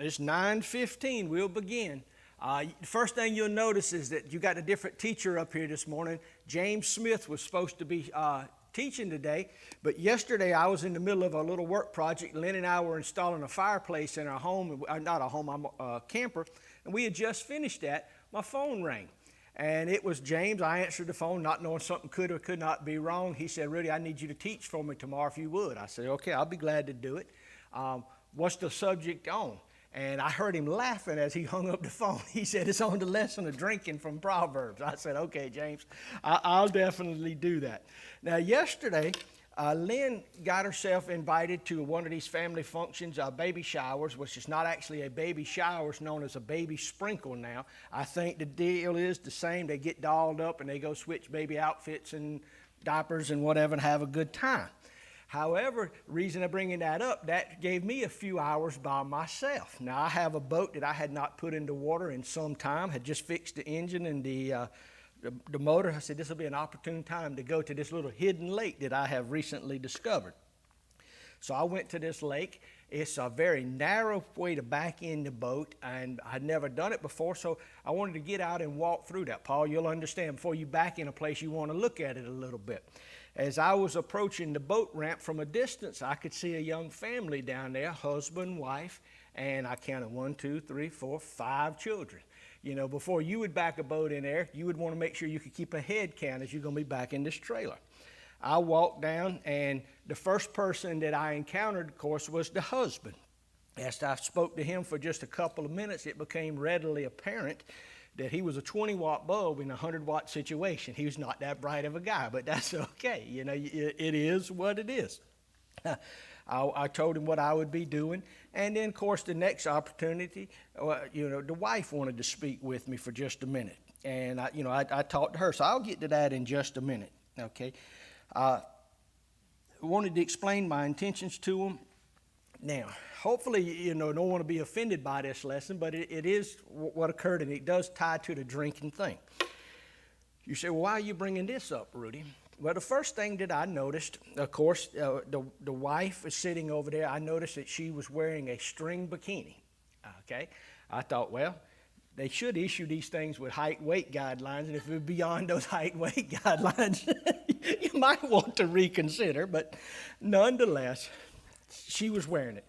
It's 9:15. We'll begin. The first thing you'll notice is that you got a different teacher up here this morning. James Smith was supposed to be teaching today, but yesterday I was in the middle of a little work project. Lynn and I were installing a fireplace in our home, not a home, I'm a camper, and we had just finished that. My phone rang, and it was James. I answered the phone, not knowing something could or could not be wrong. He said, "Rudy, I need you to teach for me tomorrow if you would." I said, "Okay, I'll be glad to do it. What's the subject on?" And I heard him laughing as he hung up the phone. He said, "It's on the lesson of drinking from Proverbs." I said, "Okay, James, I'll definitely do that." Now, yesterday, Lynn got herself invited to one of these family functions, baby showers, which is not actually a baby shower. It's known as a baby sprinkle now. I think the deal is the same. They get dolled up and they go switch baby outfits and diapers and whatever and have a good time. However, the reason I'm bringing that up, that gave me a few hours by myself. Now, I have a boat that I had not put into water in some time, had just fixed the engine and the motor. I said, this will be an opportune time to go to this little hidden lake that I have recently discovered. So I went to this lake. It's a very narrow way to back in the boat, and I'd never done it before, so I wanted to get out and walk through that. Paul, you'll understand, before you back in a place, you want to look at it a little bit. As I was approaching the boat ramp from a distance, I could see a young family down there, husband, wife, and I counted 1, 2, 3, 4, 5 children. You know, before you would back a boat in there, you would want to make sure you could keep a head count as you're going to be back in this trailer. I walked down, and the first person that I encountered, of course, was the husband. As I spoke to him for just a couple of minutes, it became readily apparent that he was a 20-watt bulb in a 100-watt situation. He was not that bright of a guy, but that's okay. You know, it is what it is. I told him what I would be doing, and then, of course, the next opportunity, the wife wanted to speak with me for just a minute, and I talked to her, so I'll get to that in just a minute. Okay, I wanted to explain my intentions to him. Now, hopefully, don't want to be offended by this lesson, but it is what occurred, and it does tie to the drinking thing. You say, well, why are you bringing this up, Rudy? Well, the first thing that I noticed, of course, the wife is sitting over there. I noticed that she was wearing a string bikini, okay? I thought, well, they should issue these things with height-weight guidelines, and if it's beyond those height-weight guidelines, you might want to reconsider, but nonetheless, she was wearing it.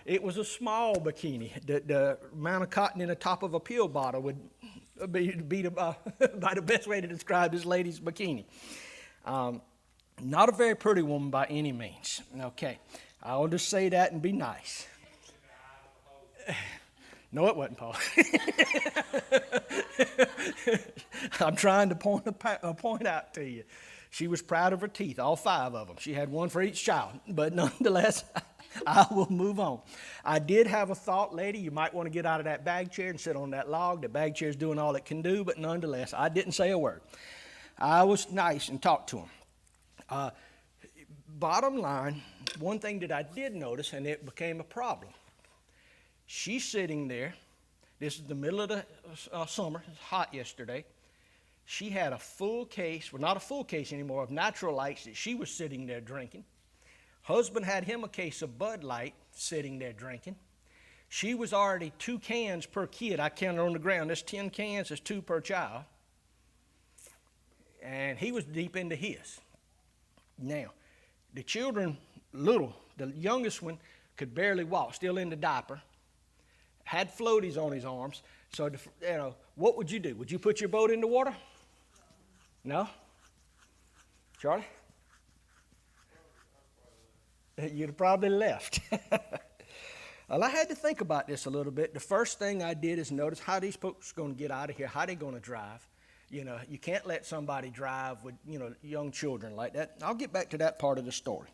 It was a small bikini. The amount of cotton in the top of a pill bottle would be about the best way to describe this lady's bikini. Not a very pretty woman by any means. Okay, I'll just say that and be nice. No, it wasn't, Paul. I'm trying to point out to you. She was proud of her teeth, all 5 of them. She had one for each child, but nonetheless, I will move on. I did have a thought, lady, you might want to get out of that bag chair and sit on that log. The bag chair is doing all it can do, but nonetheless, I didn't say a word. I was nice and talked to him. Bottom line, one thing that I did notice, and it became a problem. She's sitting there. This is the middle of the summer. It's hot yesterday. She had a full case, well, not a full case anymore, of Natural Lights that she was sitting there drinking. Husband had him a case of Bud Light sitting there drinking. She was already 2 cans per kid. I counted on the ground. There's 10 cans, there's 2 per child. And he was deep into his. Now, the children, little, the youngest one could barely walk, still in the diaper, had floaties on his arms. So, what would you do? Would you put your boat in the water? No? Charlie? You'd have probably left. Well, I had to think about this a little bit. The first thing I did is notice how these folks are going to get out of here, how they're going to drive. You can't let somebody drive with, young children like that. I'll get back to that part of the story.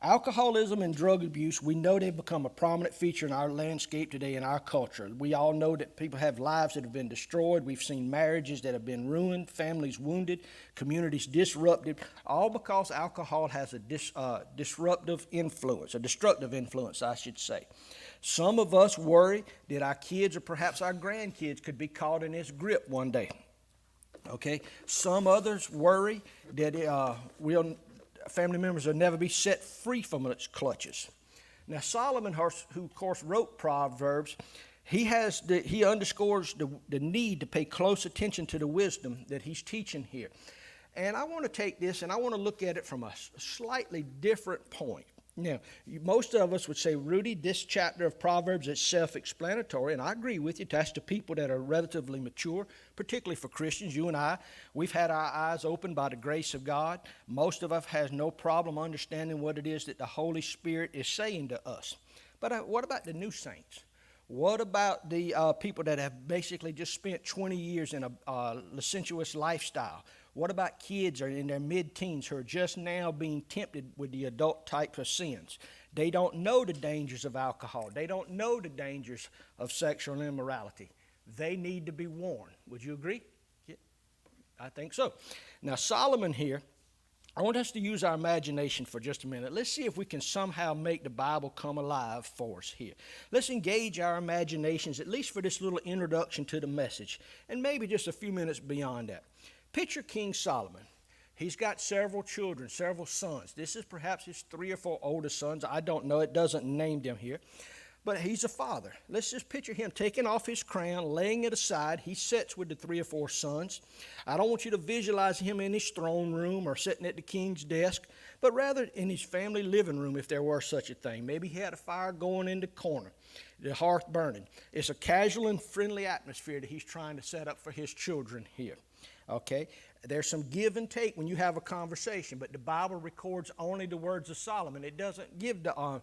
Alcoholism and drug abuse, we know they've become a prominent feature in our landscape today in our culture. We all know that people have lives that have been destroyed. We've seen marriages that have been ruined, families wounded, communities disrupted, all because alcohol has a destructive influence, I should say. Some of us worry that our kids or perhaps our grandkids could be caught in its grip one day. Okay, some others worry that family members will never be set free from its clutches. Now Solomon, who of course wrote Proverbs, he underscores the need to pay close attention to the wisdom that he's teaching here. And I want to take this and I want to look at it from a slightly different point. Now, most of us would say, Rudy, this chapter of Proverbs is self-explanatory, and I agree with you. That's to people that are relatively mature, particularly for Christians. You and I, we've had our eyes opened by the grace of God. Most of us has no problem understanding what it is that the Holy Spirit is saying to us. But what about the new saints? What about the people that have basically just spent 20 years in a licentious lifestyle? What about kids in their mid-teens who are just now being tempted with the adult types of sins? They don't know the dangers of alcohol. They don't know the dangers of sexual immorality. They need to be warned. Would you agree? Yeah, I think so. Now, Solomon here, I want us to use our imagination for just a minute. Let's see if we can somehow make the Bible come alive for us here. Let's engage our imaginations, at least for this little introduction to the message, and maybe just a few minutes beyond that. Picture King Solomon. He's got several children, several sons. This is perhaps his 3 or 4 oldest sons. I don't know. It doesn't name them here. But he's a father. Let's just picture him taking off his crown, laying it aside. He sits with the 3 or 4 sons. I don't want you to visualize him in his throne room or sitting at the king's desk, but rather in his family living room if there were such a thing. Maybe he had a fire going in the corner, the hearth burning. It's a casual and friendly atmosphere that he's trying to set up for his children here. Okay, there's some give and take when you have a conversation, but the Bible records only the words of Solomon. It doesn't give the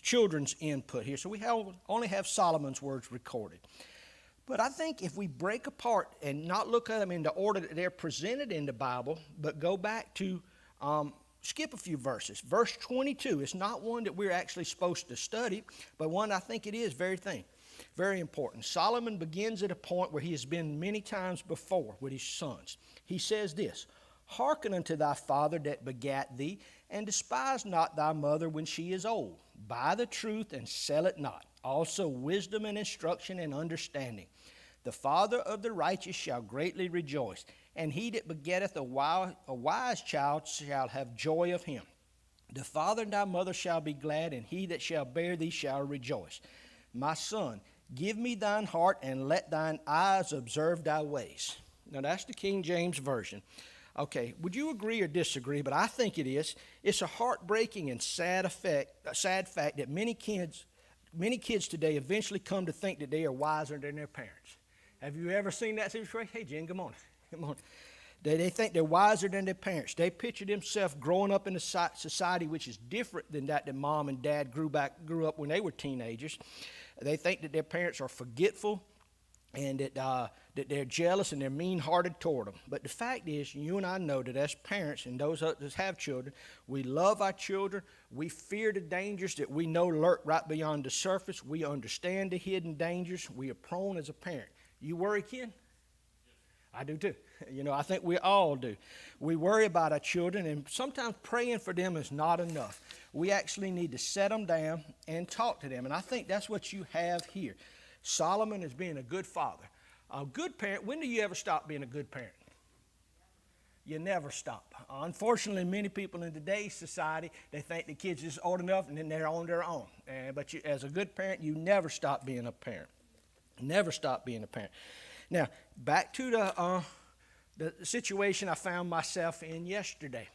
children's input here. So we only have Solomon's words recorded. But I think if we break apart and not look at them in the order that they're presented in the Bible, but go back to skip a few verses. Verse 22 is not one that we're actually supposed to study, but one I think it is very important. Solomon begins at a point where he has been many times before with his sons. He says this, "Hearken unto thy father that begat thee, and despise not thy mother when she is old. Buy the truth and sell it not. Also wisdom and instruction and understanding. The father of the righteous shall greatly rejoice, and he that begetteth a wise child shall have joy of him. The father and thy mother shall be glad, and he that shall bear thee shall rejoice. My son, give me thine heart, and let thine eyes observe thy ways." Now that's the King James Version. Okay, would you agree or disagree? But I think it is. It's a heartbreaking and sad fact that many kids today eventually come to think that they are wiser than their parents. Have you ever seen that situation? Hey, Jen, come on. They think they're wiser than their parents. They picture themselves growing up in a society which is different than that mom and dad grew up when they were teenagers. They think that their parents are forgetful and that they're jealous and they're mean-hearted toward them. But the fact is, you and I know that as parents and those that have children, we love our children. We fear the dangers that we know lurk right beyond the surface. We understand the hidden dangers. We are prone as a parent. You worry, Ken? I do too. I think we all do. We worry about our children, and sometimes praying for them is not enough. We actually need to set them down and talk to them, and I think that's what you have here. Solomon is being a good father. A good parent, when do you ever stop being a good parent? You never stop. Unfortunately, many people in today's society, they think the kids are just old enough and then they're on their own. But as a good parent, you never stop being a parent. Never stop being a parent. Now, back to the situation I found myself in yesterday.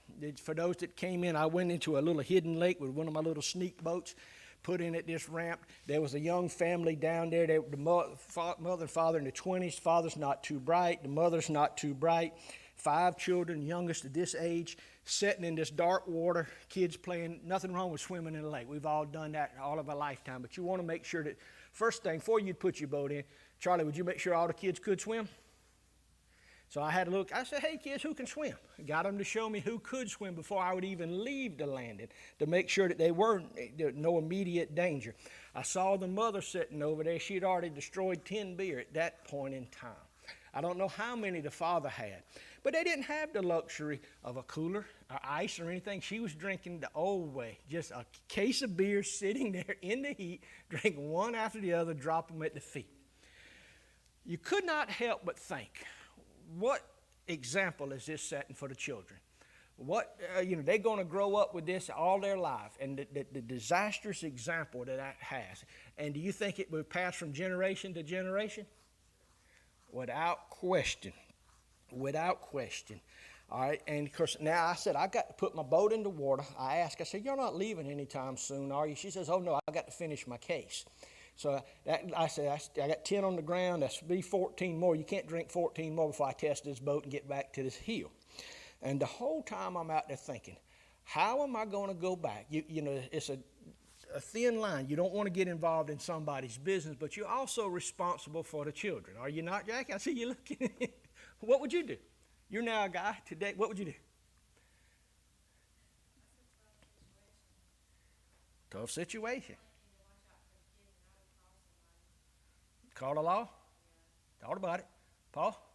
For those that came in, I went into a little hidden lake with one of my little sneak boats, put in at this ramp. There was a young family down there. The mother and father in their 20s. Father's not too bright. The mother's not too bright. 5 children, youngest at this age, sitting in this dark water, kids playing. Nothing wrong with swimming in the lake. We've all done that all of our lifetime. But you want to make sure that, first thing, before you put your boat in, Charlie, would you make sure all the kids could swim? So I had to look. I said, hey, kids, who can swim? Got them to show me who could swim before I would even leave the landing to make sure that there were no immediate danger. I saw the mother sitting over there. She had already destroyed 10 beer at that point in time. I don't know how many the father had, but they didn't have the luxury of a cooler or ice or anything. She was drinking the old way, just a case of beer sitting there in the heat, drinking one after the other, drop them at the feet. You could not help but think, what example is this setting for the children? They're going to grow up with this all their life, and the disastrous example that has. And do you think it would pass from generation to generation? Without question. Without question. All right, and of course, now I said, I got to put my boat in the water. I asked, I said, you're not leaving anytime soon, are you? She says, oh, no, I got to finish my case. So I said, I got 10 on the ground. That's be 14 more. You can't drink 14 more before I test this boat and get back to this hill. And the whole time I'm out there thinking, how am I going to go back? It's a thin line. You don't want to get involved in somebody's business, but you're also responsible for the children. Are you not, Jackie? I see you looking. What would you do? You're now a guy today. What would you do? Tough situation. Call the law? Thought about it. Paul?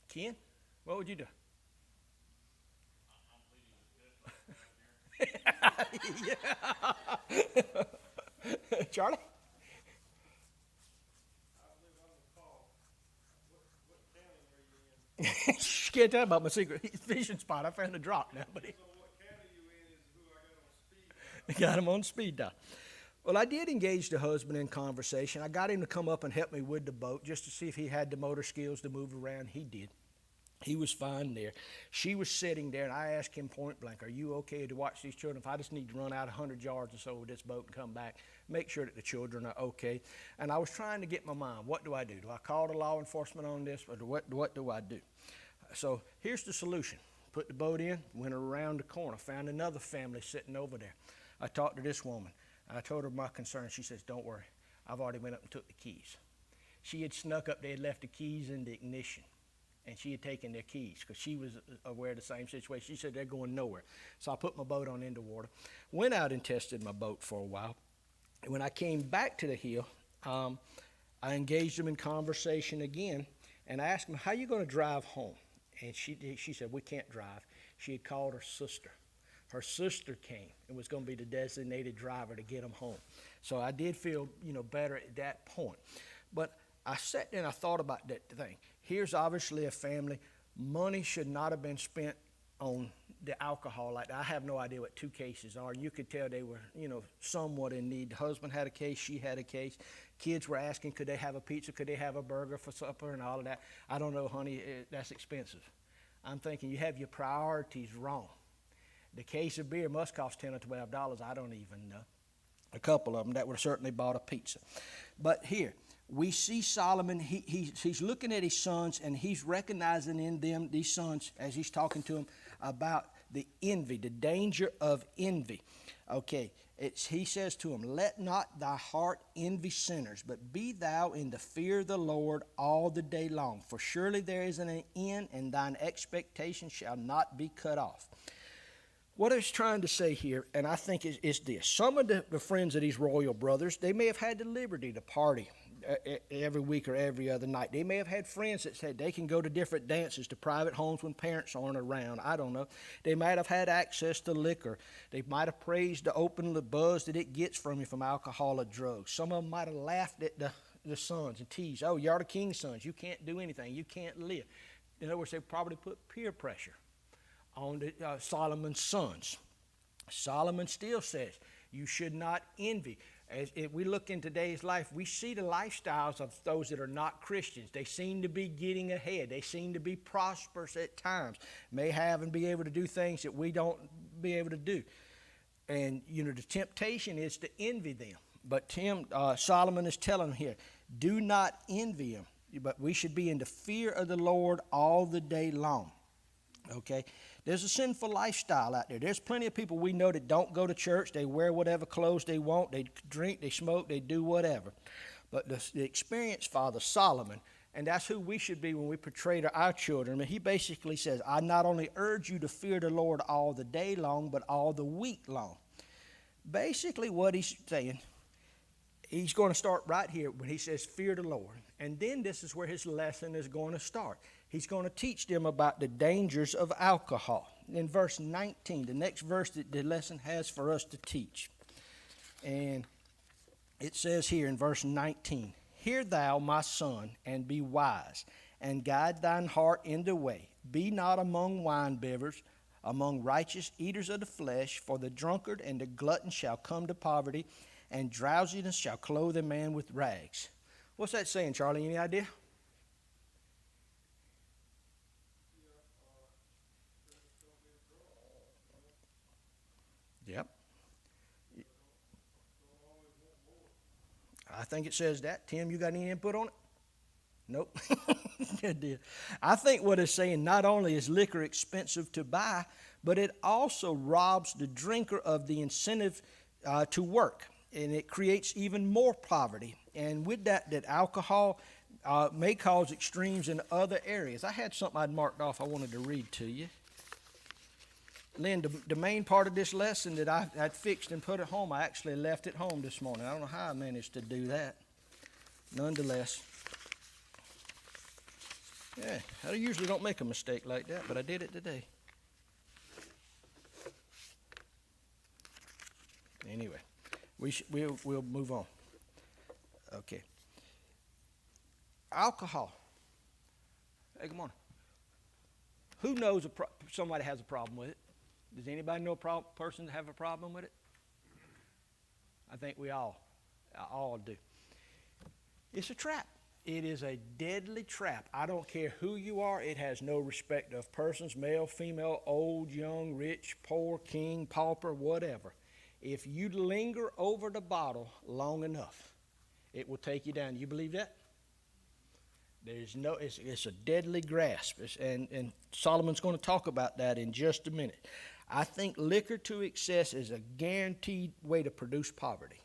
Ken, what would you do? Yeah. Charlie? Can't tell about my secret fishing spot. I found a drop now, buddy. Got him on speed dial. Well, I did engage the husband in conversation. I got him to come up and help me with the boat just to see if he had the motor skills to move around. He did. He was fine there. She was sitting there, and I asked him point blank, are you okay to watch these children? If I just need to run out 100 yards or so with this boat and come back, make sure that the children are okay. And I was trying to get my mind, what do I do? Do I call the law enforcement on this, or what do I do? So here's the solution. Put the boat in, went around the corner, found another family sitting over there. I talked to this woman. I told her my concern. She says, don't worry. I've already went up and took the keys. She had snuck up there and left the keys in the ignition. And she had taken their keys because she was aware of the same situation. She said, they're going nowhere. So I put my boat on into water, went out and tested my boat for a while. And when I came back to the hill, I engaged them in conversation again and I asked them, how are you going to drive home? And she said, we can't drive. She had called her sister. Her sister came and was going to be the designated driver to get them home. So I did feel, better at that point. But I sat there and I thought about that thing. Here's obviously a family. Money should not have been spent on the alcohol like that. I have no idea what 2 cases are. You could tell they were, somewhat in need. The husband had a case, she had a case. Kids were asking, could they have a pizza? Could they have a burger for supper and all of that? I don't know, honey, that's expensive. I'm thinking you have your priorities wrong. The case of beer must cost $10 or $12. I don't even know. A couple of them that would have certainly bought a pizza. But here, we see Solomon, he's looking at his sons and he's recognizing in them, these sons, as he's talking to them about the envy, the danger of envy. Okay, he says to him, let not thy heart envy sinners, but be thou in the fear of the Lord all the day long. For surely there is an end, and thine expectation shall not be cut off. What I was trying to say here, and I think is this. Some of the friends of these royal brothers, they may have had the liberty to party every week or every other night. They may have had friends that said they can go to different dances, to private homes when parents aren't around. I don't know. They might have had access to liquor. They might have praised the open the buzz that it gets from you from alcohol or drugs. Some of them might have laughed at the sons and teased, oh, you're the king's sons. You can't do anything. You can't live. In other words, they probably put peer pressure on Solomon's sons. Solomon still says you should not envy. As if we look in today's life, we see the lifestyles of those that are not Christians. They seem to be getting ahead. They seem to be prosperous at times, may have and be able to do things that we don't be able to do. And, the temptation is to envy them. But Solomon is telling them here, do not envy them, but we should be in the fear of the Lord all the day long. Okay, there's a sinful lifestyle out there. There's plenty of people we know that don't go to church. They wear whatever clothes they want. They drink, they smoke, they do whatever. But the experienced father, Solomon, and that's who we should be when we portray to our children. And he basically says, I not only urge you to fear the Lord all the day long, but all the week long. Basically what he's saying, He's going to start right here when he says, fear the Lord. And then this is where his lesson is going to start. He's going to teach them about the dangers of alcohol. In verse 19, the next verse that the lesson has for us to teach. And it says here in verse 19, hear thou, my son, and be wise, and guide thine heart in the way. Be not among winebibbers, among righteous eaters of the flesh, for the drunkard and the glutton shall come to poverty, and drowsiness shall clothe a man with rags. What's that saying, Charlie? Any idea? Yep. I think it says that. Tim, you got any input on it? Nope. Good deal. I think what it's saying, not only is liquor expensive to buy, but it also robs the drinker of the incentive to work, and it creates even more poverty. And with that alcohol may cause extremes in other areas. I had something I'd marked off I wanted to read to you. Lynn, the main part of this lesson that I'd fixed and put at home, I actually left at home this morning. I don't know how I managed to do that. Nonetheless, yeah, I usually don't make a mistake like that, but I did it today. Anyway, we'll move on. Okay. Alcohol. Hey, come on. Who knows somebody has a problem with it? Does anybody know a person have a problem with it? I think we all do. It's a trap. It is a deadly trap. I don't care who you are. It has no respect of persons, male, female, old, young, rich, poor, king, pauper, whatever. If you linger over the bottle long enough, it will take you down. You believe that? It's a deadly grasp. And Solomon's going to talk about that in just a minute. I think liquor to excess is a guaranteed way to produce poverty.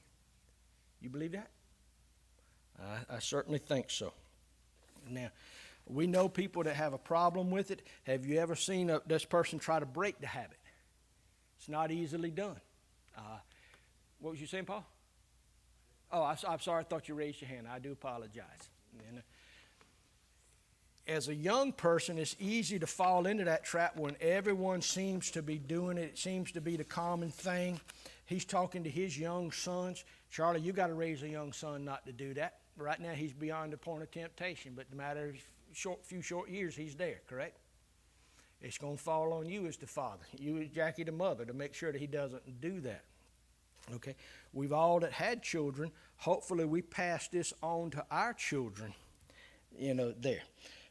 You believe that? I certainly think so. Now, we know people that have a problem with it. Have you ever seen this person try to break the habit? It's not easily done. What was you saying, Paul? Oh, I'm sorry. I thought you raised your hand. I do apologize. And, as a young person, it's easy to fall into that trap when everyone seems to be doing it. It seems to be the common thing. He's talking to his young sons. Charlie, you got to raise a young son not to do that. Right now, he's beyond the point of temptation, but no matter a few short years, he's there, correct? It's going to fall on you as the father, you as Jackie the mother, to make sure that he doesn't do that. Okay, we've all that had children. Hopefully, we pass this on to our children. There.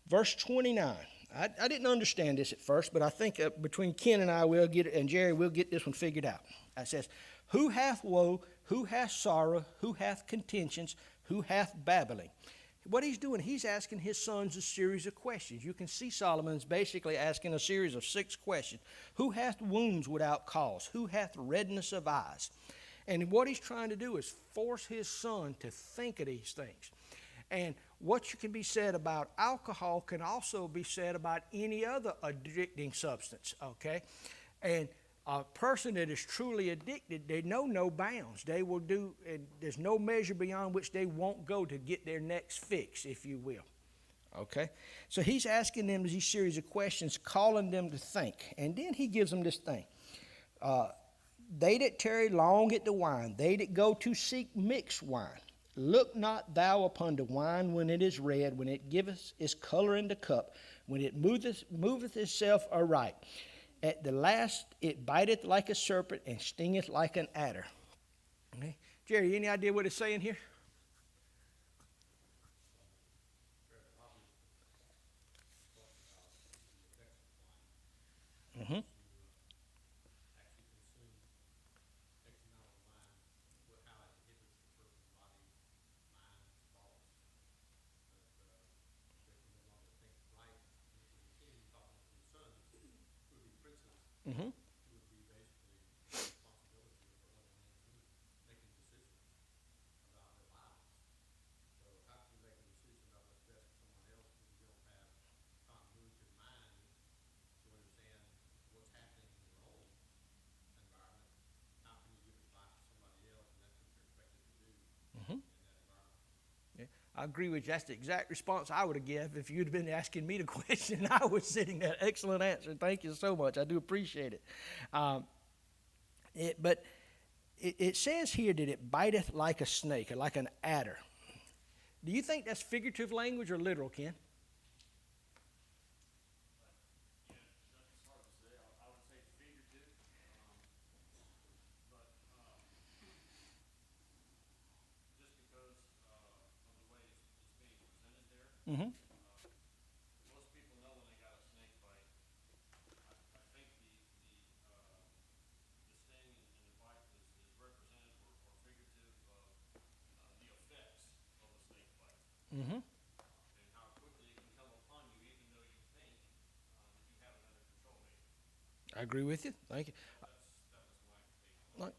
Verse 29. I didn't understand this at first, but I think between Ken and I, we'll get it, and Jerry, we'll get this one figured out. It says, who hath woe, who hath sorrow, who hath contentions, who hath babbling? What he's doing, he's asking his sons a series of questions. You can see Solomon's basically asking a series of 6 questions. Who hath wounds without cause? Who hath redness of eyes? And what he's trying to do is force his son to think of these things. And what can be said about alcohol can also be said about any other addicting substance, okay? And a person that is truly addicted, they know no bounds. They will do, and there's no measure beyond which they won't go to get their next fix, if you will, okay? So he's asking them these series of questions, calling them to think. And then he gives them this thing. They that tarry long at the wine, they that go to seek mixed wine. Look not thou upon the wine when it is red, when it giveth its color in the cup, when it moveth itself aright. At the last it biteth like a serpent and stingeth like an adder. Okay. Jerry, any idea what it's saying here? Mm-hmm. Mm-hmm. I agree with you. That's the exact response I would have given if you'd have been asking me the question. I was sitting there. Excellent answer. Thank you so much. I do appreciate it. But it says here that it biteth like a snake or like an adder. Do you think that's figurative language or literal, Ken? Mm-hmm. Most people know when they got a snake bite. I think the sting and the bite is representative or figurative of the effects of a snake bite Mm-hmm. and how quickly it can come upon you, even though you think that you have it under control. Maybe I agree with you. Thank you. that was my take. Like,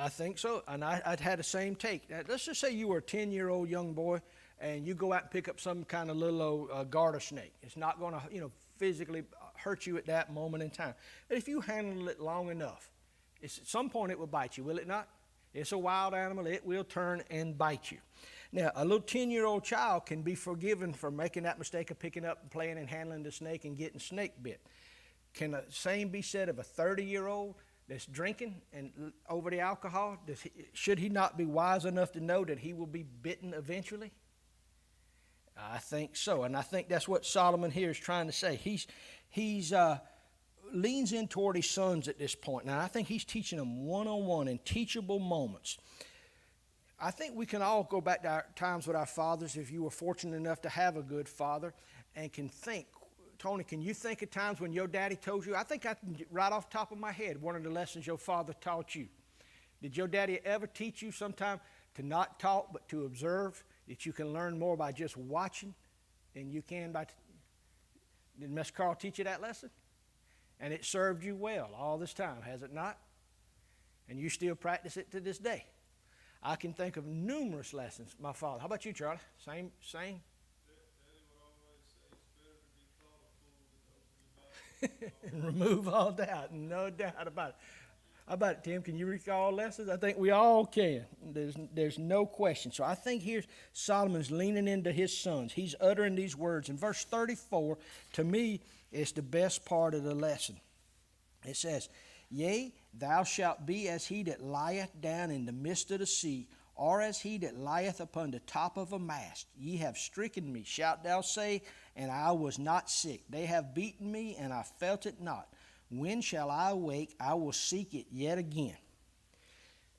I think so, and I'd had the same take. Let's just say you were a 10-year-old young boy, and you go out and pick up some kind of little old garter snake. It's not going to, physically hurt you at that moment in time. But if you handle it long enough, at some point it will bite you, will it not? It's a wild animal. It will turn and bite you. Now, a little 10-year-old child can be forgiven for making that mistake of picking up and playing and handling the snake and getting snake bit. Can the same be said of a 30-year-old that's drinking and over the alcohol? Should he not be wise enough to know that he will be bitten eventually? I think so, and I think that's what Solomon here is trying to say. He's leans in toward his sons at this point. Now, I think he's teaching them one-on-one in teachable moments. I think we can all go back to our times with our fathers, if you were fortunate enough to have a good father, and can think. Tony, can you think of times when your daddy told you? I think I can get right off the top of my head one of the lessons your father taught you. Did your daddy ever teach you sometime to not talk but to observe, that you can learn more by just watching than you can by... Did Miss Carl teach you that lesson? And it served you well all this time, has it not? And you still practice it to this day. I can think of numerous lessons my father... How about you, Charlie? Same? Daddy would always say it's better to be thought a fool than to open your mouth. And remove all doubt, no doubt about it. How about it, Tim? Can you recall lessons? I think we all can. There's no question. So I think here Solomon's leaning into his sons. He's uttering these words. In verse 34, to me, it's the best part of the lesson. It says, Yea, thou shalt be as he that lieth down in the midst of the sea, or as he that lieth upon the top of a mast. Ye have stricken me, shalt thou say, and I was not sick. They have beaten me, and I felt it not. When shall I awake? I will seek it yet again.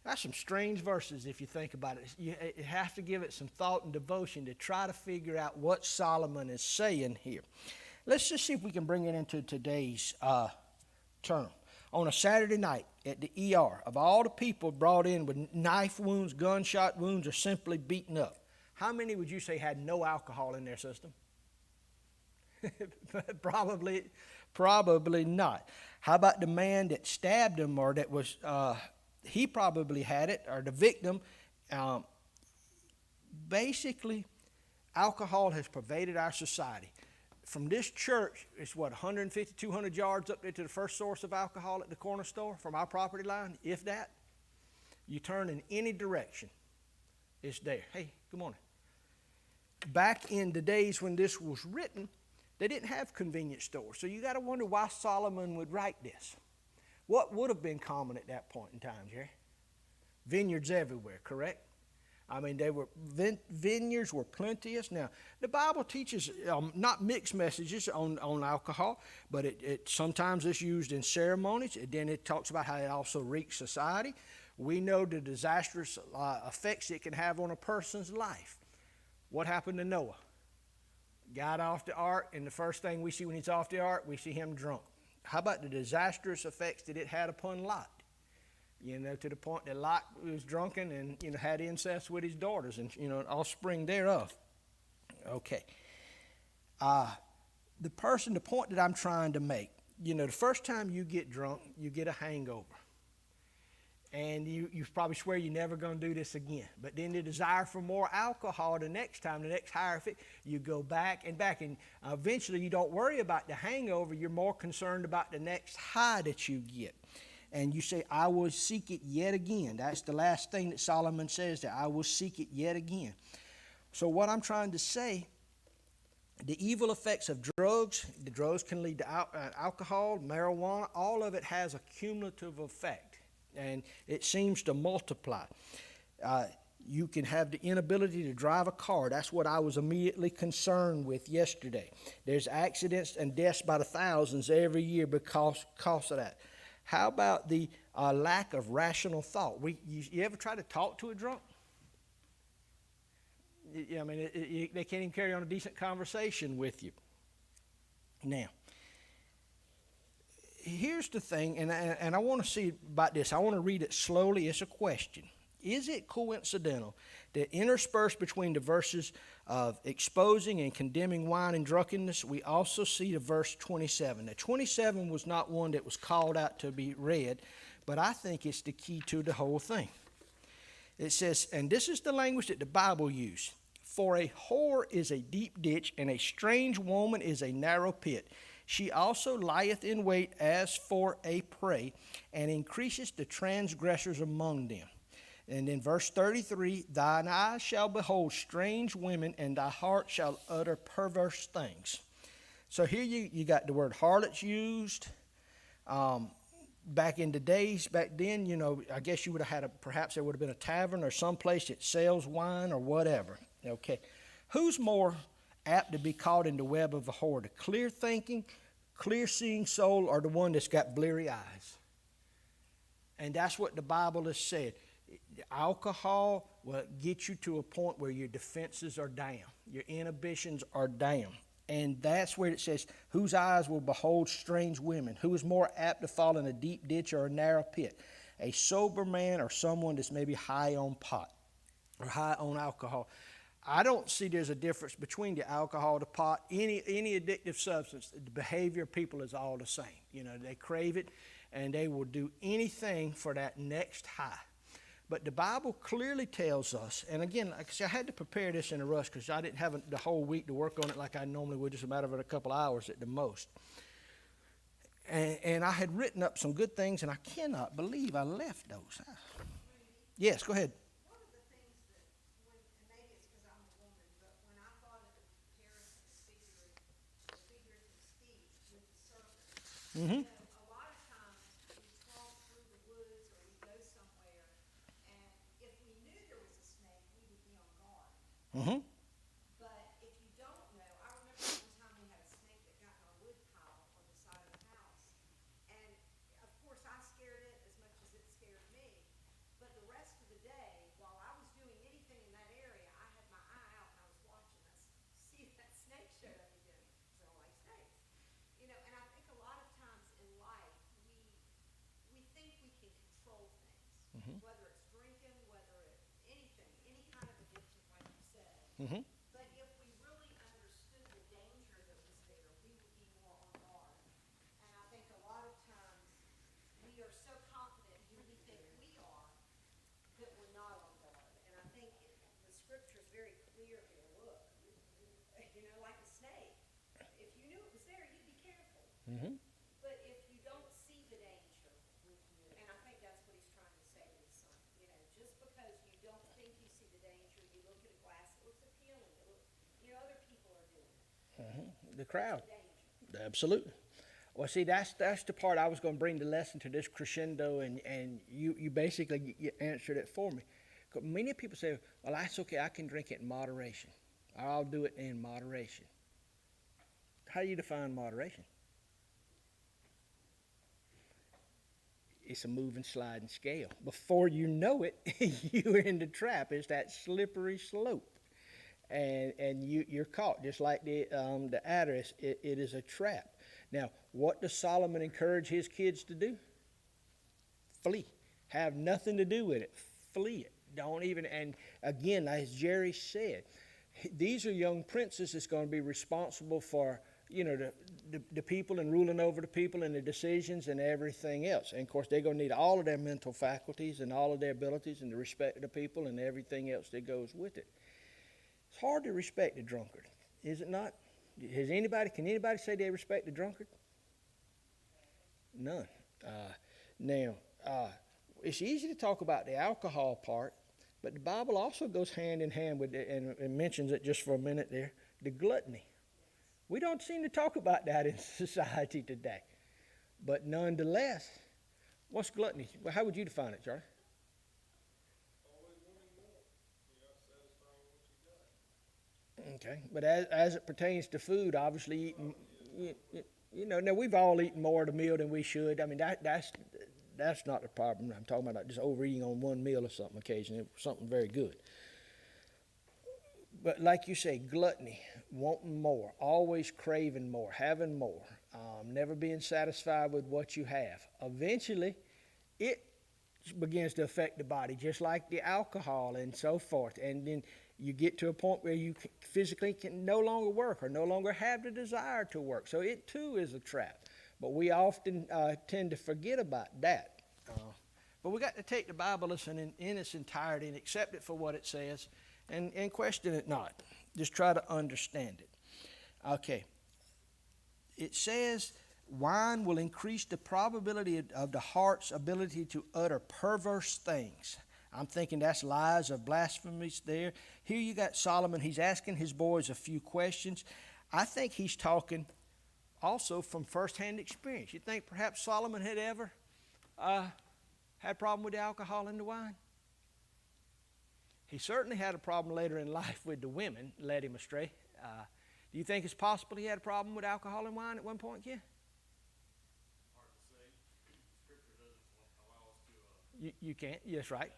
That's some strange verses if you think about it. You have to give it some thought and devotion to try to figure out what Solomon is saying here. Let's just see if we can bring it into today's term. On a Saturday night at the ER, of all the people brought in with knife wounds, gunshot wounds, or simply beaten up, how many would you say had no alcohol in their system? Probably not. How about the man that stabbed him, or that was, he probably had it, or the victim? Basically, alcohol has pervaded our society. From this church, it's 150, 200 yards up there to the first source of alcohol at the corner store from our property line, if that. You turn in any direction, it's there. Hey, good morning. Back in the days when this was written, they didn't have convenience stores. So you got to wonder why Solomon would write this. What would have been common at that point in time, Jerry? Vineyards everywhere, correct? I mean, vineyards were plenteous. Now, the Bible teaches not mixed messages on alcohol, but it sometimes it's used in ceremonies. And then it talks about how it also wreaks society. We know the disastrous effects it can have on a person's life. What happened to Noah? Got off the ark, and the first thing we see when he's off the ark, we see him drunk. How about the disastrous effects that it had upon Lot? To the point that Lot was drunken and, had incest with his daughters and, offspring thereof. Okay. The point that I'm trying to make, the first time you get drunk, you get a hangover. And you probably swear you're never going to do this again. But then the desire for more alcohol the next time, the next higher fit, you go back. And eventually you don't worry about the hangover. You're more concerned about the next high that you get. And you say, I will seek it yet again. That's the last thing that Solomon says, that I will seek it yet again. So what I'm trying to say, the evil effects of drugs, the drugs can lead to alcohol, marijuana, all of it has a cumulative effect, and it seems to multiply. You can have the inability to drive a car. That's what I was immediately concerned with yesterday. There's accidents and deaths by the thousands every year because of that. How about the lack of rational thought? You ever try to talk to a drunk? I mean, they can't even carry on a decent conversation with you. Now, here's the thing, and I want to see about this. I want to read it slowly. It's a question. Is it coincidental that interspersed between the verses of exposing and condemning wine and drunkenness, we also see the verse 27? Now, 27 was not one that was called out to be read, but I think it's the key to the whole thing. It says, and this is the language that the Bible used, for a whore is a deep ditch, and a strange woman is a narrow pit. She also lieth in wait as for a prey, and increases the transgressors among them. And in verse 33, thine eyes shall behold strange women, and thy heart shall utter perverse things. So here you got the word harlots used. Back in the days, back then, you know, I guess you would have had perhaps there would have been a tavern or some place that sells wine or whatever. Okay. Who's more apt to be caught in the web of a whore? The clear thinking, clear seeing soul, or the one that's got bleary eyes? And that's what the Bible has said. Alcohol will get you to a point where your defenses are down, your inhibitions are down. And that's where it says, whose eyes will behold strange women? Who is more apt to fall in a deep ditch or a narrow pit? A sober man or someone that's maybe high on pot or high on alcohol? I don't see there's a difference between the alcohol, the pot, any addictive substance. The behavior of people is all the same. You know, they crave it, and they will do anything for that next high. But the Bible clearly tells us, and again, like I said, I had to prepare this in a rush because I didn't have the whole week to work on it like I normally would, just a matter of a couple of hours at the most. And I had written up some good things, and I cannot believe I left those. Yes, go ahead. One of the things that, and maybe it's because I'm a woman, but when I thought of the comparison of figurative speech with the serpent, a lot of times we walk through the woods or we go somewhere, and if we knew there was a snake, we would be on guard. Mm-hmm. But if you don't know, I remember one time we had a snake that got in our wood pile on the side of the house. And of course I scared it as much as it scared me. But the rest of the day, while I was doing anything in that area, I had my eye out and I was watching us see if that snake showed up again. Because I don't like snakes. You know, and I think a lot of times in life, we think we can control things. Whether it's drinking, whether it's anything, any kind of addiction, like you said. Mm-hmm. But if we really understood the danger that was there, we would be more on guard. And I think a lot of times we are so confident who we think we are that we're not on guard. And I think the scripture is very clear here. Look, you know, like a snake. If you knew it was there, you'd be careful. Mm-hmm. But if you don't see the danger, and I think that's what he's trying to say to his son, you know, just because you don't think you see the danger, you look at a glass, it looks appealing, you know, other people are doing it. The crowd. Danger. Absolutely. Well, see, that's the part I was going to bring the lesson to this crescendo, and you basically you answered it for me. 'Cause many people say, well, that's okay, I can drink it in moderation. I'll do it in moderation. How do you define moderation? It's a moving, sliding scale. Before you know it, you're in the trap. It's that slippery slope. And you're caught, just like the adder. It is a trap. Now, what does Solomon encourage his kids to do? Flee. Have nothing to do with it. Flee it. Don't even, and again, as Jerry said, these are young princes that's going to be responsible for, you know, the people and ruling over the people and the decisions and everything else. And of course, they're going to need all of their mental faculties and all of their abilities and the respect of the people and everything else that goes with it. It's hard to respect a drunkard, is it not? Can anybody say they respect a drunkard? None. Now, it's easy to talk about the alcohol part, But the Bible also goes hand in hand with it, and mentions it just for a minute there, the gluttony. We don't seem to talk about that in society today. But nonetheless, what's gluttony? Well, how would you define it, Charlie? Always wanting more. You're not satisfied with what you got. Okay, but as it pertains to food, obviously eating, now we've all eaten more of the meal than we should. I mean, that's not the problem. I'm talking about just overeating on one meal or something occasionally, something very good. But like you say, gluttony, wanting more, always craving more, having more, never being satisfied with what you have. Eventually, it begins to affect the body, just like the alcohol and so forth. And then you get to a point where you physically can no longer work or no longer have the desire to work. So it too is a trap. But we often tend to forget about that. But we got to take the Bible in its entirety and accept it for what it says and question it not. Just try to understand it. Okay. It says wine will increase the probability of the heart's ability to utter perverse things. I'm thinking that's lies or blasphemies there. Here you got Solomon. He's asking his boys a few questions. I think he's talking also from firsthand experience. You think perhaps Solomon had ever had a problem with the alcohol and the wine? He certainly had a problem later in life with the women, led him astray. Do you think it's possible he had a problem with alcohol and wine at one point, Ken? Hard to say. Scripture doesn't allow us to. You can't. Yes, right.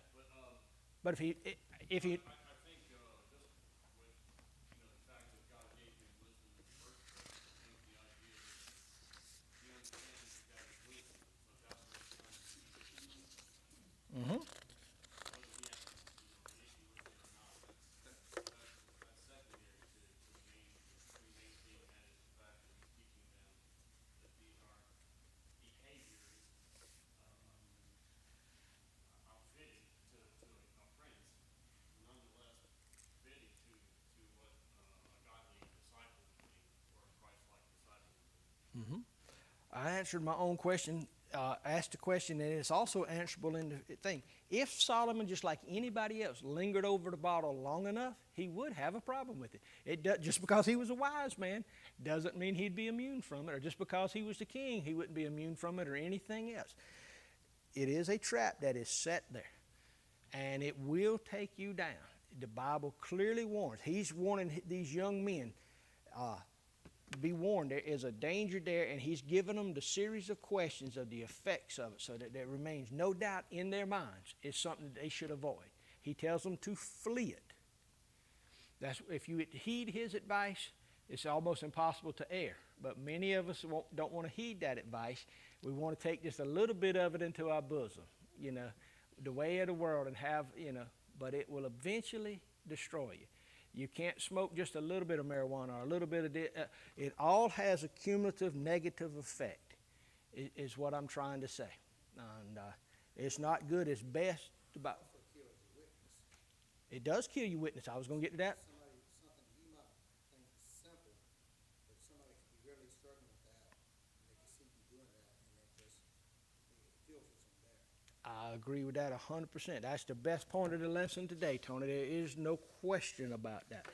But But if he, I think just with the fact that God gave him wisdom in the first place, I think the idea is he understands that that is wisdom, but that's what he's trying to teach. Mhm. Whether he has the issue with it or not, that's secondary to the main thing, that is the fact that he's teaching them that these are behaviors outfitted to a prince, nonetheless fitting to what a godly disciple would be, or a Christ-like disciple would be. I answered my own question, asked a question, and it's also answerable in the thing. If Solomon, just like anybody else, lingered over the bottle long enough, he would have a problem with it. Just because he was a wise man doesn't mean he'd be immune from it, or just because he was the king, he wouldn't be immune from it or anything else. It is a trap that is set there, and it will take you down. The Bible clearly warns. He's warning these young men, be warned, there is a danger there, and he's given them the series of questions of the effects of it so that there remains no doubt in their minds it's something that they should avoid. He tells them to flee it. That's, if you heed his advice, it's almost impossible to err. But many of us don't want to heed that advice. We want to take just a little bit of it into our bosom, the way of the world, and have, but it will eventually destroy you. You can't smoke just a little bit of marijuana or a little bit of it all has a cumulative negative effect, is what I'm trying to say. And it's not good. It's best about. Also kills your witness. It does kill your witness. I was going to get to that. Something you might think is simple, but somebody could be really struggling with that, and they can see you doing that, and it filters them there. I agree with that 100%. That's the best point of the lesson today, Tony. There is no question about that.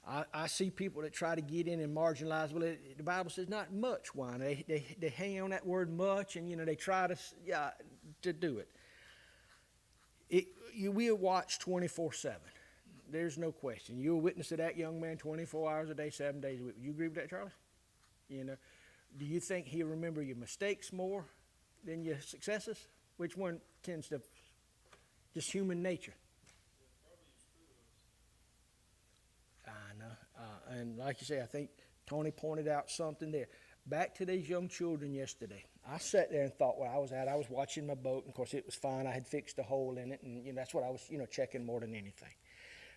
I see people that try to get in and marginalize. Well, the Bible says not much wine. They hang on that word much, and they try to do it. You will watch 24/7. There's no question. You're a witness to that young man 24 hours a day, 7 days a week. You agree with that, Charlie? Do you think he'll remember your mistakes more than your successes? Which one tends to, just human nature? I know. And like you say, I think Tony pointed out something there. Back to these young children yesterday. I sat there and thought where I was at. I was watching my boat, and of course it was fine. I had fixed a hole in it, and that's what I was, checking more than anything.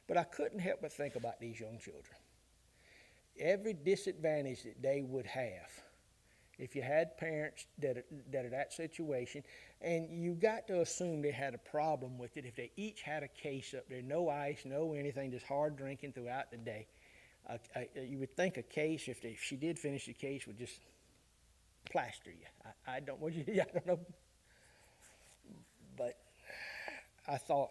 But I couldn't help but think about these young children. Every disadvantage that they would have if you had parents that are that situation, and you got to assume they had a problem with it if they each had a case up there, no ice, no anything, just hard drinking throughout the day. You would think a case, if she did finish the case, would just plaster you. I don't know. But I thought,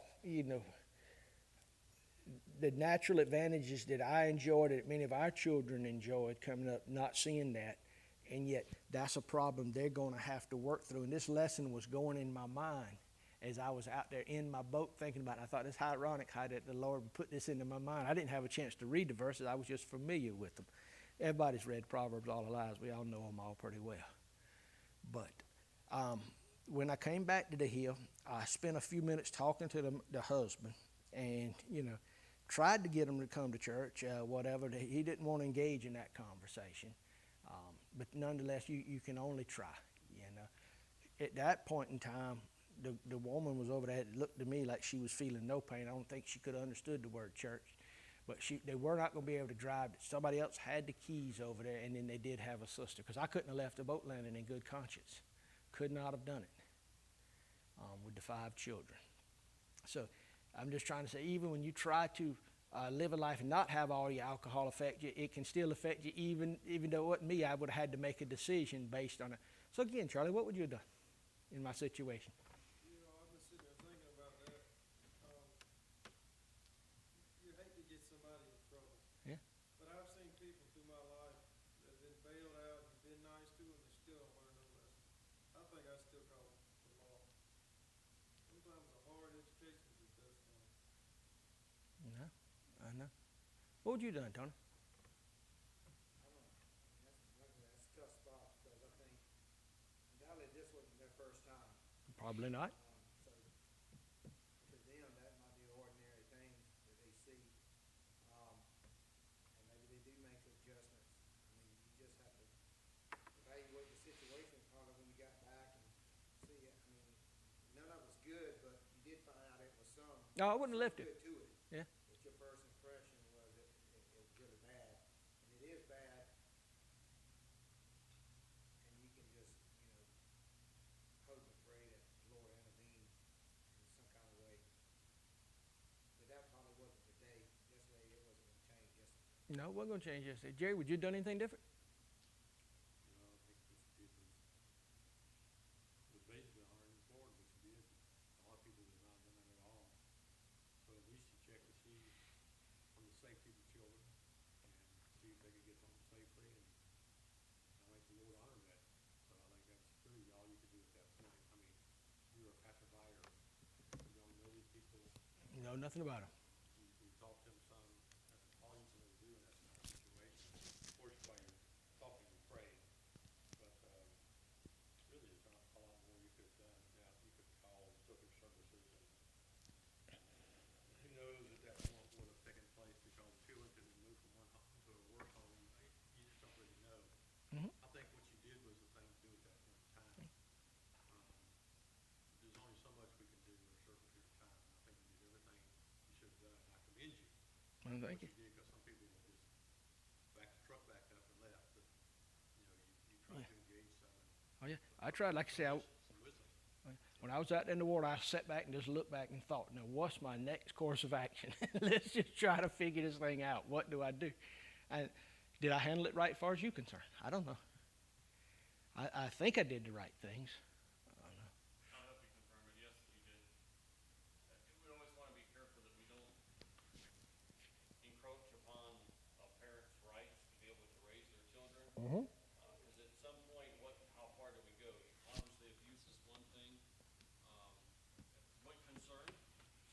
the natural advantages that I enjoyed, that many of our children enjoyed coming up, not seeing that. And yet, that's a problem they're going to have to work through. And this lesson was going in my mind as I was out there in my boat thinking about it. I thought it's ironic how that the Lord would put this into my mind. I didn't have a chance to read the verses. I was just familiar with them. Everybody's read Proverbs all their lives. We all know them all pretty well. But when I came back to the hill, I spent a few minutes talking to the husband and, tried to get him to come to church, whatever. He didn't want to engage in that conversation. But nonetheless, you can only try, At that point in time, the woman was over there, it looked to me like she was feeling no pain. I don't think she could have understood the word church. But they were not going to be able to drive. Somebody else had the keys over there, and then they did have a sister. Because I couldn't have left the boat landing in good conscience. Could not have done it with the 5 children. So I'm just trying to say, even when you try to live a life and not have all your alcohol affect you, it can still affect you, even though it wasn't me. I would have had to make a decision based on it. So again, Charlie, what would you have done in my situation? I've been sitting there thinking about that. You hate to get somebody in trouble. Yeah. But I've seen people through my life that have been bailed out and been nice to them and still don't learn no lesson. I think I still call it the law. Sometimes a hard education is the best one. No, I know. What would you have done, Tony? I don't know. That's a tough spot because I think undoubtedly this wasn't their first time. Probably not. So to them, that might be an ordinary thing that they see. And maybe they do make adjustments. I mean, you just have to evaluate the situation probably when you got back and see it. I mean, none of it's good, but you did find out it was some. No, I wouldn't have left it. Good to it. Yeah. But your first impression was it was really bad. And it is bad. And you can just, hope and pray that the Lord intervene in some kind of way. But that probably wasn't the day. Yesterday, it wasn't going to change yesterday. No, it wasn't going to change yesterday. Jerry, would you have done anything different? I think what you did was basically honoring the Lord, what you did. A lot of people would not have done that at all. So at least you check to see from the safety of the children and see if they could get home safely. And I think the Lord honored that. So I think that's really all you could do at that point. I mean, you were a passerby or you don't know these people. No, nothing about him. You talk to them some. That's all you can really do in that kind of situation. Of course, while you're talking and praying. But really, there's not a lot more you could have done. Yeah, you could have called social services. And who knows at that point what would have taken place because the children could have moved from one home to a work home. You just don't really know. Mhm. I think what you did was the thing to do at that point in time. There's only so much we can do in a certain period of time. I think you did everything you should have done. I commend you. Well, thank you. What you did, because some people will just back the truck back up and left. But you tried to engage someone. Oh, yeah. I tried, like I say, Some wisdom. when I was out in the water, I sat back and just looked back and thought, now, what's my next course of action? Let's just try to figure this thing out. What do I do? And did I handle it right as far as you're concerned? I don't know. I think I did the right things. I don't know. I'll help you confirm it. Yes, you did. We always want to be careful that we don't encroach upon a parent's rights to be able to raise their children. Mm-hmm. Because at some point, how far do we go? Obviously, abuse is one thing. What concern?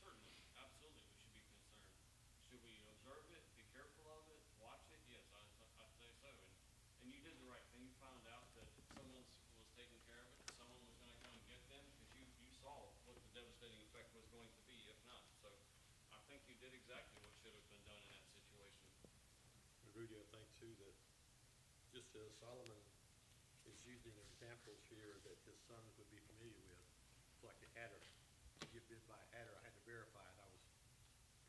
Certainly, absolutely, we should be concerned. Should we observe it, be careful of it, watch it? Yes, I'd say so. And you did the right thing. You found out that someone was taking care of it, that someone was going to come and get them, because you saw what the devastating effect was going to be, if not. So I think you did exactly what should have been done in that situation. Rudy, I think too that just as Solomon is using examples here that his sons would be familiar with, it's like the adder. To get bit by an adder, I had to verify it. I was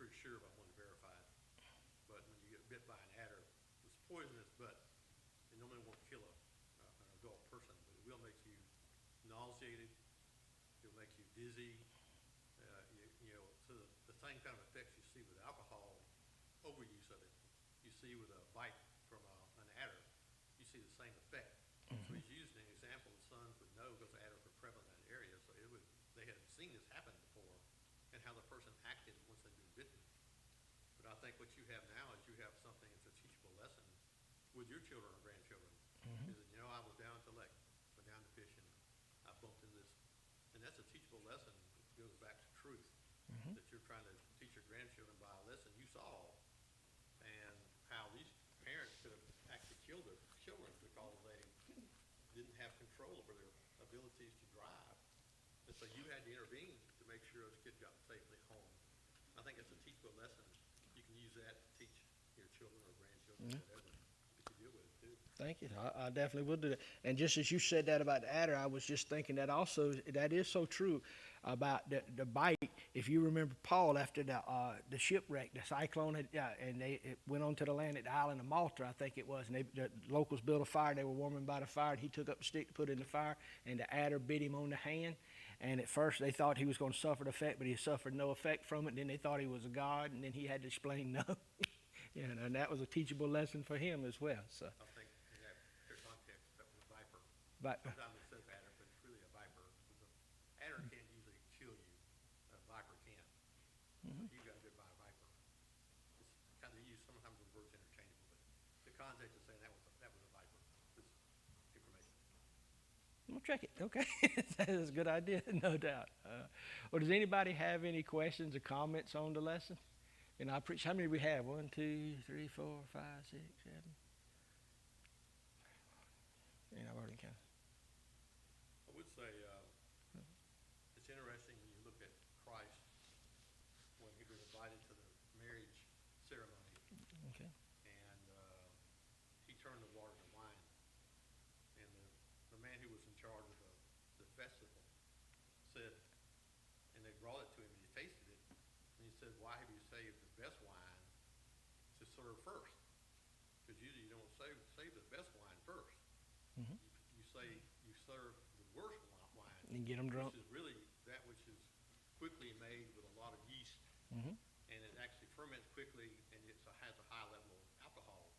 pretty sure I wanted to verify it. But when you get bit by an adder, it's poisonous, but it normally won't kill an adult person, but it will make you nauseated. It'll make you dizzy. So the same kind of effects you see with alcohol, overuse of it, you see with a bite from an adder, you see the same effect. So he's used an example the sons would know because the adders were prevalent in that area. So they had seen this happen before and how the person acted once they'd been bitten. But I what you have now is you have something that's a teachable lesson with your children or grandchildren. Is that, you know, I was down to the lake, went down to fishing, I bumped into this, and that's a teachable lesson. It goes back to truth that you're trying to teach your grandchildren by a lesson you saw, and how these parents could have actually killed their children because they didn't have control over their abilities to drive. And so you had to intervene to make sure those kids got safely home. I think it's a teachable lesson. You can use that to teach your children or grandchildren, whatever, that you deal with it too. Thank you. I definitely will do that. And just as you said that about the adder, I was just thinking that also, that is so true about the bite. If you remember Paul after the shipwreck, the cyclone, and it went onto the land at the island of Malta, I think it was, and the locals built a fire. They were warming by the fire, and he took up a stick to put it in the fire, and the adder bit him on the hand. And at first they thought he was going to suffer the effect, but he suffered no effect from it. And then they thought he was a god, and then he had to explain no. And that was a teachable lesson for him as well. So. I think in that context, that was a viper. But, Sometimes it says adder, but it's really a viper. The adder can't usually kill you. A viper can. You got bit by a viper. It's kind of used sometimes the words interchangeable, but the context is saying that was a viper. This information. we'll check it. Okay. That is a good idea, no doubt. Well, does anybody have any questions or comments on the lesson? And I appreciate, how many we have? 1, 2, 3, 4, 5, 6, 7. And I've already counted. I would say it's interesting when you look at Christ when he was invited to the marriage ceremony, Okay. and he turned the water to wine. And the man who was in charge of the festival said, and they brought it to him and he tasted it, and he said, "Why have you saved the best wine to serve first? Because usually you don't save the best wine first. You serve the worst wine, And get them drunk. which is really that which is quickly made with a lot of yeast, Mm-hmm. and it actually ferments quickly, and it has a high level of alcohol.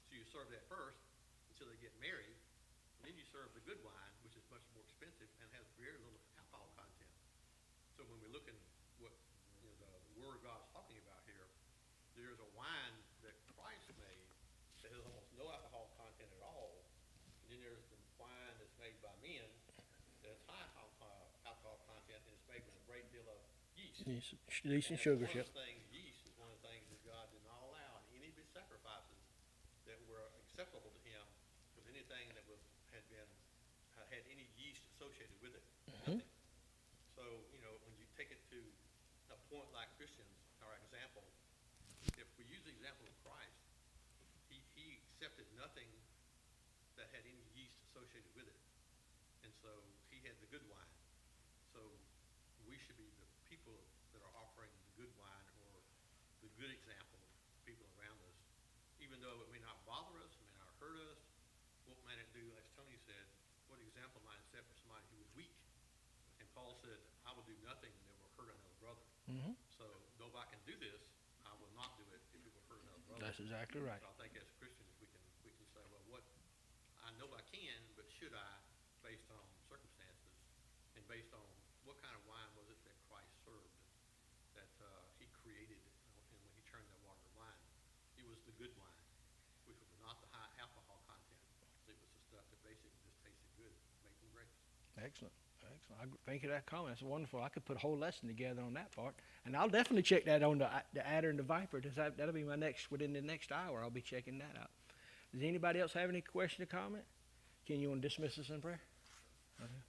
So you serve that first until they get married, and then you serve the good wine, which is much more expensive and has very little alcohol content. So when we look at what the Word of God's talking about here, there's a wine that Christ made that has almost no alcohol content at all, and then there's the wine that's made by men that has high alcohol content, and it's made with a great deal of yeast. Decent sugar, One yep. of the things, yeast is one of the things that God did not allow in any of his sacrifices that were acceptable to him, was anything that had any yeast associated with it. Nothing. So, when you take it to a point like Christians, our example, if we use the example of Christ, he accepted nothing that had any yeast associated with it. And so he had the good wine. So we should be the people that are offering the good wine or the good example to people around us. Even though it may not bother us, it may not hurt us, what might it do, as Tony said, what example might it set for somebody who is weak? And Paul said, I will do nothing that will hurt another brother. Mm-hmm. So though I can do this, I will not do it if it will hurt another brother. That's exactly right. So I think as Christians, we can say, well, what I know I can, but should I, based on circumstances and based on what kind of wine was it that Christ served, that he created, and when he turned that water to wine, it was the good wine, which was not the high alcohol content. It was the stuff that basically just tasted good, making grapes. Excellent. Excellent. Thank you for that comment. That's wonderful. I could put a whole lesson together on that part. And I'll definitely check that on the adder and the viper. That'll be within the next hour, I'll be checking that out. Does anybody else have any question or comment? Ken, you want to dismiss us in prayer? Okay.